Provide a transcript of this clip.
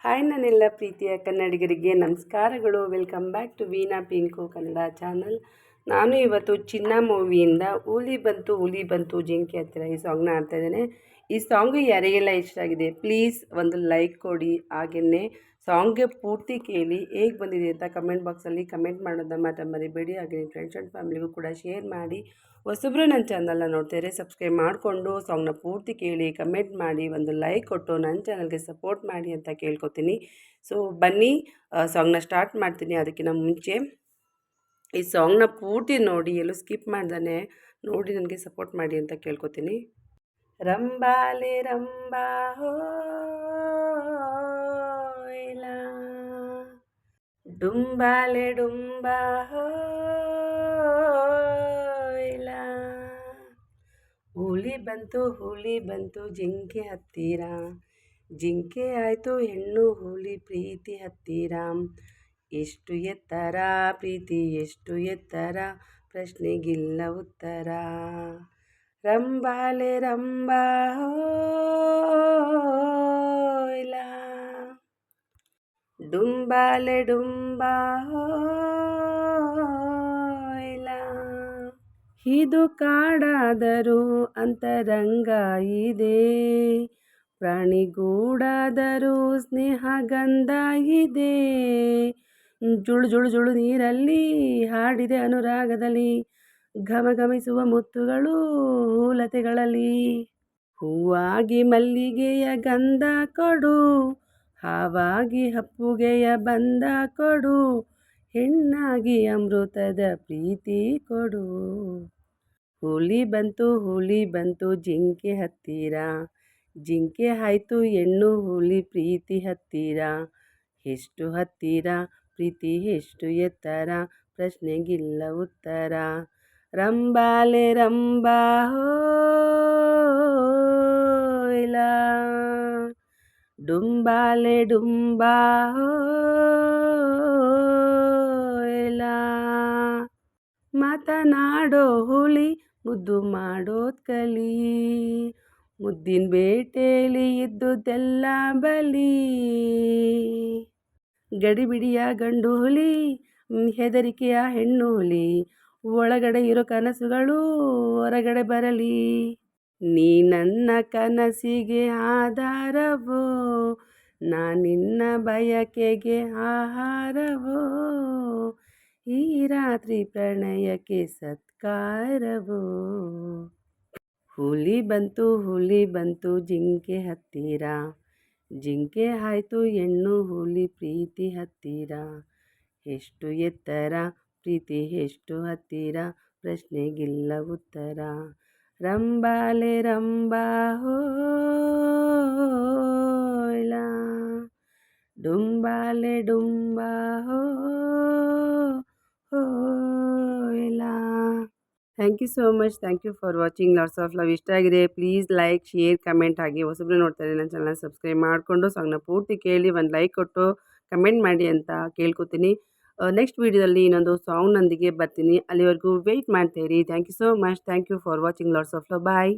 Hi ನನ್ನೆಲ್ಲ ಪ್ರೀತಿಯ ಕನ್ನಡಿಗರಿಗೆ ನಮಸ್ಕಾರಗಳು. Welcome back to Veena Pinku Kannada channel. ನಾನು ಇವತ್ತು ಚಿನ್ನ ಮೂವಿಯಿಂದ ಹುಲಿ ಬಂತು ಜಿಂಕೆ ಹತ್ತಿರ ಈ ಸಾಂಗ್ನ ಆಡ್ತಾಯಿದ್ದೇನೆ. ಈ ಸಾಂಗು ಯಾರಿಗೆಲ್ಲ ಇಷ್ಟ ಆಗಿದೆ ಪ್ಲೀಸ್ ಒಂದು ಲೈಕ್ ಕೊಡಿ. ಹಾಗೆಯೇ ಸಾಂಗ್ಗೆ ಪೂರ್ತಿ ಕೇಳಿ ಹೇಗೆ ಬಂದಿದೆ ಅಂತ ಕಮೆಂಟ್ ಬಾಕ್ಸಲ್ಲಿ ಕಮೆಂಟ್ ಮಾಡೋದನ್ನ ಮಾತ್ರ ಮರಿಬೇಡಿ. ಹಾಗೆ ನಿಮ್ಮ ಫ್ರೆಂಡ್ಸ್ ಆ್ಯಂಡ್ ಫ್ಯಾಮಿಲಿಗೂ ಕೂಡ ಶೇರ್ ಮಾಡಿ. ಹೊಸಬ್ರು ನನ್ನ ಚಾನಲ್ನ ನೋಡ್ತಾರೆ ಸಬ್ಸ್ಕ್ರೈಬ್ ಮಾಡಿಕೊಂಡು ಸಾಂಗ್ನ ಪೂರ್ತಿ ಕೇಳಿ ಕಮೆಂಟ್ ಮಾಡಿ ಒಂದು ಲೈಕ್ ಕೊಟ್ಟು ನನ್ನ ಚಾನಲ್ಗೆ ಸಪೋರ್ಟ್ ಮಾಡಿ ಅಂತ ಕೇಳ್ಕೊತೀನಿ. ಸೊ ಬನ್ನಿ ಸಾಂಗ್ನ ಸ್ಟಾರ್ಟ್ ಮಾಡ್ತೀನಿ. ಅದಕ್ಕಿಂತ ಮುಂಚೆ ಈ ಸಾಂಗ್ನ ಪೂರ್ತಿ ನೋಡಿ, ಎಲ್ಲೂ ಸ್ಕಿಪ್ ಮಾಡ್ದೇ ನೋಡಿ ನನಗೆ ಸಪೋರ್ಟ್ ಮಾಡಿ ಅಂತ ಕೇಳ್ಕೊತೀನಿ. ರಂಬಾಲೆ ರಂಬಾ ಹೋಯ್ಲ, ಡುಂಬಾಲೆ ಡುಂಬಾ ಹೋಯ್ಲ, ಹುಲಿ ಬಂತು ಜಿಂಕೆ ಹತ್ತಿರ, ಜಿಂಕೆ ಆಯಿತು ಹೆಣ್ಣು ಹುಲಿ ಪ್ರೀತಿ ಹತ್ತಿರ. ಎಷ್ಟು ಎತ್ತರ ಪ್ರೀತಿ ಎಷ್ಟು ಎತ್ತರ, ಪ್ರಶ್ನೆಗಿಲ್ಲ ಉತ್ತರ. ರಂಬಾಲೆ ರಂಬಾ ಹೋಯ್ಲ, ಡುಂಬಾಲೆ ಡುಂಬಾ ಹೋಯ್ಲ. ಇದು ಕಾಡಾದರೂ ಅಂತರಂಗ ಇದೆ, ಪ್ರಾಣಿಗೂಡಾದರೂ ಸ್ನೇಹ ಗಂಧ ಇದೆ. ಜುಳು ಜುಳು ಜುಳು ನೀರಲ್ಲಿ ಹಾಡಿದೆ ಅನುರಾಗದಲ್ಲಿ, ಘಮಘಮಿಸುವ ಮುತ್ತುಗಳು ಲತೆಗಳಲ್ಲಿ. ಹೂವಾಗಿ ಮಲ್ಲಿಗೆಯ ಗಂಧ ಕೊಡು, ಹಾವಾಗಿ ಹಪ್ಪುಗೆಯ ಬಂದ ಕೊಡು, ಹೆಣ್ಣಾಗಿ ಅಮೃತದ ಪ್ರೀತಿ ಕೊಡು. ಹುಲಿ ಬಂತು ಜಿಂಕೆ ಹತ್ತಿರ, ಜಿಂಕೆ ಆಯಿತು ಹೆಣ್ಣು ಹುಲಿ ಪ್ರೀತಿ ಹತ್ತಿರ. ಎಷ್ಟು ಹತ್ತಿರ ಪ್ರೀತಿ ಎಷ್ಟು ಎತ್ತರ, ಪ್ರಶ್ನೆಗಿಲ್ಲ ಉತ್ತರ. ರಂಬಾಲೆ ರಂಬಾ ಹೋಯ್ಲ, ಡುಂಬಾಲೆ ಡುಂಬಾ ಹೋಯ್ಲ. ಮಾತನಾಡೋ ಹುಲಿ ಮುದ್ದು ಮಾಡೋದ್ ಕಲಿ, ಮುದ್ದಿನ ಬೇಟೆಯಲ್ಲಿ ಇದ್ದುದೆಲ್ಲ ಬಲಿ. ಗಡಿಬಿಡಿಯ ಗಂಡು ಹುಲಿ ಹೆದರಿಕೆಯ ಹೆಣ್ಣು ಹುಲಿ, ಒಳಗಡೆ ಇರೋ ಕನಸುಗಳು ಹೊರಗಡೆ ಬರಲಿ. ನೀ ನನ್ನ ಕನಸಿಗೆ ಆಧಾರವೋ, ನಾನಿನ್ನ ಬಯಕೆಗೆ ಆಹಾರವೋ, ಈ ರಾತ್ರಿ ಪ್ರಣಯಕ್ಕೆ ಸತ್ಕಾರವೋ. ಹುಲಿ ಬಂತು ಜಿಂಕೆ ಹತ್ತಿರ, ಜಿಂಕೆ ಆಯಿತು ಹೆಣ್ಣು ಹುಲಿ ಪ್ರೀತಿ ಹತ್ತಿರ. ಎಷ್ಟು ಎತ್ತರ ಪ್ರೀತಿ ಎಷ್ಟು ಹತ್ತಿರ, ಪ್ರಶ್ನೆಗಿಲ್ಲ ಉತ್ತರ. ರಂಬಾಲೆ ರಂಬಾ ಹೋಯ್ಲ, ಡುಂಬಾಲೆ ಡುಂಬಾ ಹೋಯ್ಲ. Thank you so much. Thank you for watching. Lots of love. ಇಷ್ಟ ಆಗಿದೆ ಪ್ಲೀಸ್ ಲೈಕ್ ಶೇರ್ ಕಮೆಂಟ್. ಹಾಗೆ ಹೊಸಬ್ರು ನೋಡ್ತಾರೆ ನನ್ನ ಚಾನಲ್ ಸಬ್ಸ್ಕ್ರೈಬ್ ಮಾಡಿಕೊಂಡು ಸಾಂಗ್ನ ಪೂರ್ತಿ ಕೇಳಿ ಒಂದು ಲೈಕ್ ಕೊಟ್ಟು ಕಮೆಂಟ್ ಮಾಡಿ ಅಂತ ಕೇಳ್ಕೊತೀನಿ. ನೆಕ್ಸ್ಟ್ ವೀಡಿಯೋದಲ್ಲಿ ಇನ್ನೊಂದು ಸಾಂಗ್ನೊಂದಿಗೆ ಬರ್ತೀನಿ. ಅಲ್ಲಿವರೆಗೂ ವೆಯ್ಟ್ ಮಾಡ್ತಾಯಿರಿ. Thank you so much. Thank you for watching. Lots of love. Bye.